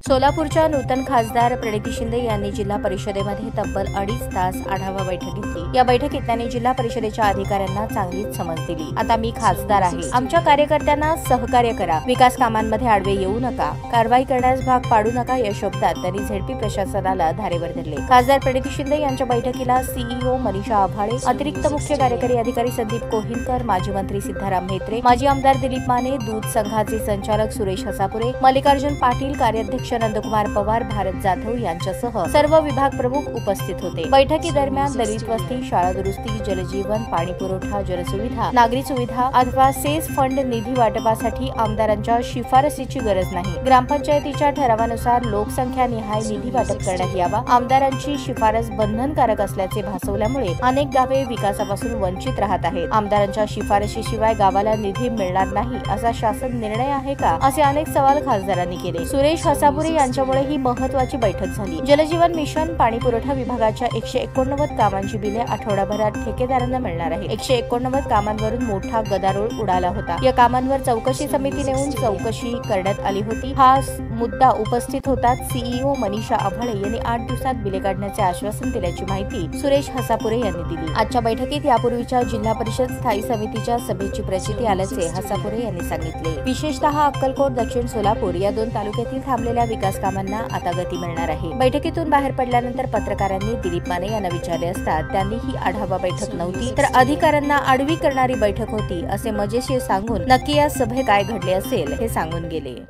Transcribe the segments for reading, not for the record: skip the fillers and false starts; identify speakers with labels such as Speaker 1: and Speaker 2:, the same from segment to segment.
Speaker 1: सोलापूरच्या नूतन खासदार प्रणिती शिंदे यांनी जिल्हा परिषदेमध्ये तब्बल 2.5 तास आढावा बैठक घेतली। या बैठकीत त्यांनी जिल्हा परिषदेच्या अधिकाऱ्यांना चांगलीच समज दिली। आता मी खासदार आहे, आमच्या कार्यकर्त्यांना सहकार्य करा, विकास कामांमध्ये आडवे येऊ नका, कारवाई करण्यास भाग पाडू नका या शब्दात त्यांनी झेडपी प्रशासनाला धारेवर धरले। खासदार प्रणिती शिंदे यांच्या बैठकीला सीईओ मनीषा आभाळे, अतिरिक्त मुख्य कार्यकारी अधिकारी संदीप कोहिनकर, माजी मंत्री सिद्धाराम म्हेत्रे, माजी आमदार दिलीप माने, दूध संघाचे संचालक सुरेश हसापुरे, मल्लिकार्जुन पाटील, कार्याध्यक्ष नंदकुमार पवार, भारत जाधव यांच्यासह सर्व विभाग प्रमुख उपस्थित होते। बैठकीदरम्यान दलित वस्ती, शाळा दुरुस्ती, जलजीवन, पाणी पुरवठा, जलसुविधा, नागरी सुविधा अथवा सेस फंड निधी वाटपासाठी आमदारांच्या शिफारसीची गरज नाही। ग्रामपंचायतीच्या ठरावानुसार लोकसंख्या निहाय निधी वाटप करण्यात यावा। आमदारांची शिफारस बंधनकारक असल्याचे भासवल्यामुळे अनेक गावे विकासापासून वंचित राहत आहेत। आमदारांच्या शिफारशीशिवाय गावाला निधी मिळणार नाही असा शासन निर्णय आहे का, असे अनेक सवाल खासदारांनी केले। सुरेश हसापुरे यांच्यामुळे ही महत्त्वाची बैठक झाली। जलजीवन मिशन, पाणी पुरवठा विभागाच्या 189 कामांची बिले आठवडाभरात ठेकेदारांना मिळणार आहे। 189 कामांवरून मोठा गदारोळ उडाला होता। या कामांवर चौकशी समिती नेमून चौकशी करण्यात आली होती। हा मुद्दा उपस्थित होताच सीईओ मनीषा आभाळे यांनी 8 दिवसात बिले काढण्याचे आश्वासन दिल्याची माहिती सुरेश हसापुरे यांनी दिली। आजच्या बैठकीत यापूर्वीच्या जिल्हा परिषद स्थायी समितीच्या सभेची प्रचिती आल्याचे हसापुरे यांनी सांगितले। विशेषतः अक्कलकोट, दक्षिण सोलापूर या 2 तालुक्यातील थांबलेल्या विकास कामांना आता गती मिळणार आहे। बैठकीतून बाहेर पडल्यानंतर पत्रकारांनी दिलीप माने यांना विचारले असता त्यांनी ही आढावा बैठक नव्हती तर अधिकाऱ्यांना आडवी करणारी बैठक होती असे मजेशीर सांगून नक्की या सभेत काय घडले असेल हे सांगून गेले।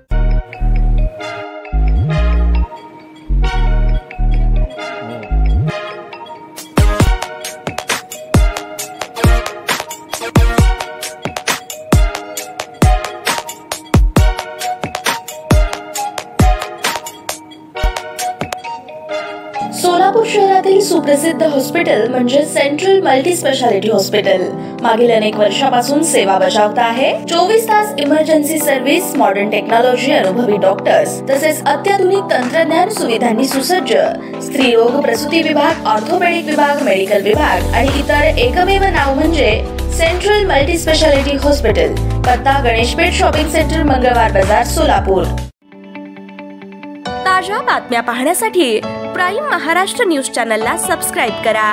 Speaker 2: सोलापूर शहरातील सुप्रसिद्ध हॉस्पिटल म्हणजे सेंट्रल मल्टी स्पेशालिटी हॉस्पिटल मागील अनेक वर्षापासून सेवा बजावत आहे। 24 तास इमर्जन्सी सर्व्हिस, मॉडर्न टेक्नॉलॉजी, अनुभवी डॉक्टर्स तसेच अत्याधुनिक तंत्रज्ञान सुविधांनी सुसज्ज स्त्रीरोग, प्रसूती विभाग, ऑर्थोपेडिक विभाग, मेडिकल विभाग आणि इतर एकमेव नाव म्हणजे सेंट्रल मल्टी स्पेशालिटी हॉस्पिटल। पत्ता गणेशपेठ शॉपिंग सेंटर, मंगळवार बाजार, सोलापूर।
Speaker 3: ताज्या बातम्या पाहण्यासाठी प्राईम महाराष्ट्र न्यूज चॅनलला सबस्क्राईब करा।